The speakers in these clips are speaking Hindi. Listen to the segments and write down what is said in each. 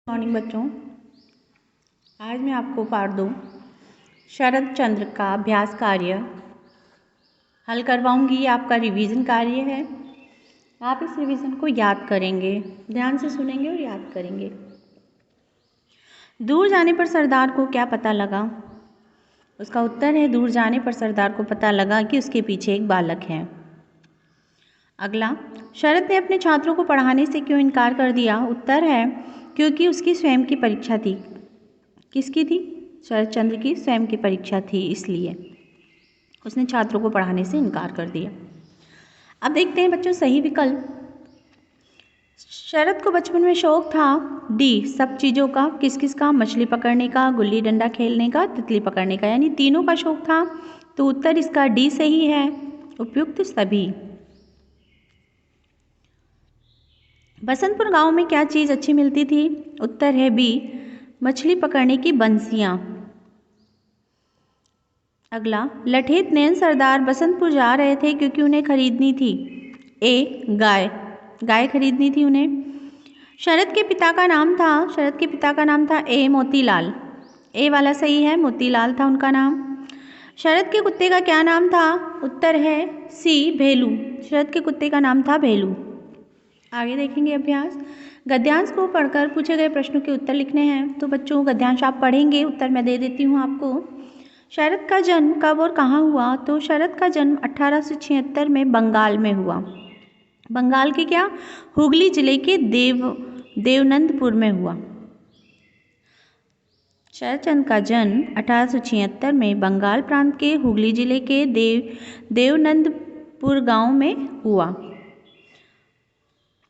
मॉर्निंग बच्चों, आज मैं आपको पार्ट 2 शरद चंद्र का अभ्यास कार्य हल करवाऊंगी। ये आपका रिवीजन कार्य है। आप इस रिवीजन को याद करेंगे, ध्यान से सुनेंगे और याद करेंगे। दूर जाने पर सरदार को क्या पता लगा? उसका उत्तर है, दूर जाने पर सरदार को पता लगा कि उसके पीछे एक बालक है। अगला, शरद ने अपने छात्रों को पढ़ाने से क्यों इनकार कर दिया? उत्तर है, क्योंकि उसकी स्वयं की परीक्षा थी। किसकी थी? शरद चंद्र की स्वयं की परीक्षा थी, इसलिए उसने छात्रों को पढ़ाने से इनकार कर दिया। अब देखते हैं बच्चों सही विकल्प। शरद को बचपन में शौक था डी सब चीज़ों का। किस किस का? मछली पकड़ने का, गुल्ली डंडा खेलने का, तितली पकड़ने का, यानी तीनों का शौक था। तो उत्तर इसका डी सही है, उपयुक्त सभी। बसंतपुर गांव में क्या चीज़ अच्छी मिलती थी? उत्तर है बी मछली पकड़ने की बंसियां। अगला, लठेत नयन सरदार बसंतपुर जा रहे थे क्योंकि उन्हें खरीदनी थी। ए गाय खरीदनी थी उन्हें। शरद के पिता का नाम था ए मोतीलाल। ए वाला सही है, मोतीलाल था उनका नाम। शरद के कुत्ते का क्या नाम था? उत्तर है सी भेलू। शरद के कुत्ते का नाम था भेलू। आगे देखेंगे अभ्यास। गद्यांश को पढ़कर पूछे गए प्रश्नों के उत्तर लिखने हैं। तो बच्चों गद्यांश आप पढ़ेंगे, उत्तर मैं दे देती हूँ आपको। शरद का जन्म कब और कहाँ हुआ? तो शरद का जन्म 1876 में बंगाल में हुआ। बंगाल के क्या? हुगली जिले के देवनंदपुर में हुआ। शरदचंद्र का जन्म 1876 में बंगाल प्रांत के हुगली जिले के देवनंदपुर गांव में हुआ।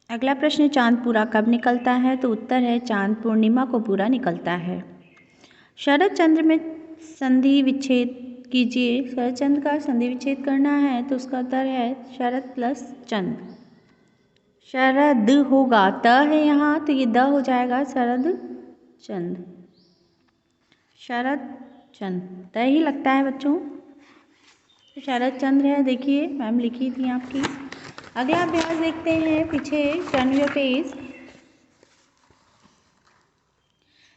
अगला प्रश्न, चांद पूरा कब निकलता है? तो उत्तर है चांद पूर्णिमा को पूरा निकलता है। शरद चंद्र में संधि विच्छेद कीजिए। शरद चंद्र का संधि विच्छेद करना है तो उसका उत्तर है शरद प्लस चंद। शरद होगा, त है यहाँ तो ये द हो जाएगा, शरद चंद। शरद चंद त ही लगता है बच्चों। शरद चंद्र है, देखिए मैम लिखी थी आपकी। अगला अभ्यास देखते हैं, पीछे टर्न योर पेज।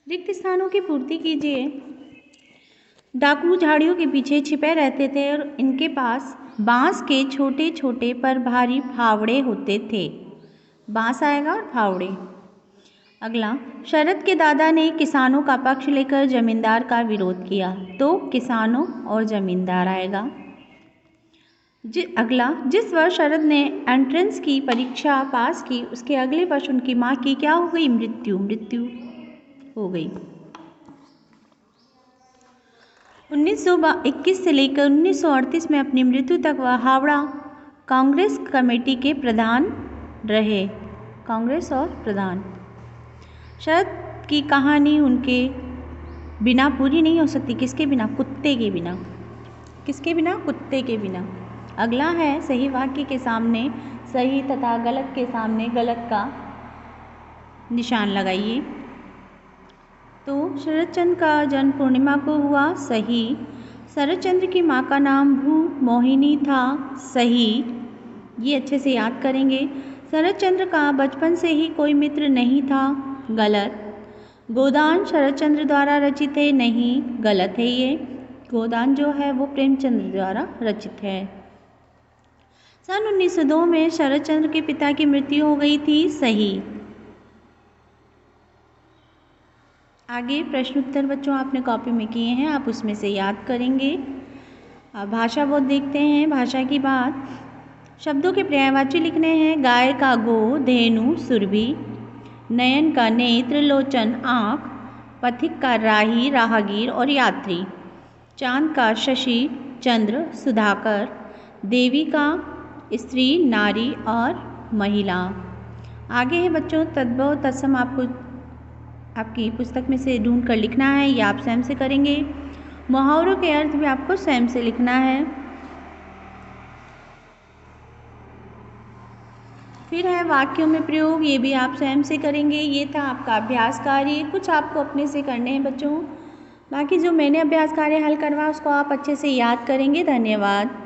रिक्त स्थानों की पूर्ति कीजिए। डाकू झाड़ियों के पीछे छिपे रहते थे और इनके पास बांस के छोटे छोटे पर भारी फावड़े होते थे। बांस आएगा और फावड़े। अगला, शरद के दादा ने किसानों का पक्ष लेकर जमींदार का विरोध किया। तो किसानों और जमींदार आएगा। अगला, जिस वर्ष शरद ने एंट्रेंस की परीक्षा पास की उसके अगले वर्ष उनकी माँ की क्या हो गई? मृत्यु हो गई। 1921 से लेकर 1938 में अपनी मृत्यु तक वह हावड़ा कांग्रेस कमेटी के प्रधान रहे। कांग्रेस और प्रधान। शरद की कहानी उनके बिना पूरी नहीं हो सकती। किसके बिना? कुत्ते के बिना। किसके बिना? कुत्ते के बिना। अगला है, सही वाक्य के सामने सही तथा गलत के सामने गलत का निशान लगाइए। तो शरदचंद्र का जन्म पूर्णिमा को हुआ, सही। शरदचंद्र की माँ का नाम भू मोहिनी था, सही। ये अच्छे से याद करेंगे। शरदचंद्र का बचपन से ही कोई मित्र नहीं था, गलत। गोदान शरदचंद्र द्वारा रचित है, नहीं, गलत है ये। गोदान जो है वो प्रेमचंद्र द्वारा रचित है। सन 1902 में शरदचंद्र के पिता की मृत्यु हो गई थी, सही। आगे प्रश्न उत्तर बच्चों आपने कॉपी में किए हैं, आप उसमें से याद करेंगे। अब भाषा बोध देखते हैं। भाषा की बात, शब्दों के पर्यायवाची लिखने हैं। गाय का गो, धेनु सुरभि, नयन का नेत्र, लोचन आँख, पथिक का राही राहगीर और यात्री, चांद का शशि चंद्र सुधाकर, देवी का स्त्री नारी और महिला। आगे है बच्चों तद्भव तत्सम, आपको आपकी पुस्तक में से ढूंढ कर लिखना है, या आप स्वयं से करेंगे। मुहावरों के अर्थ भी आपको स्वयं से लिखना है। फिर है वाक्यों में प्रयोग, ये भी आप स्वयं से करेंगे। ये था आपका अभ्यास कार्य। कुछ आपको अपने से करने हैं बच्चों, बाकी जो मैंने अभ्यास कार्य हल करवा उसको आप अच्छे से याद करेंगे। धन्यवाद।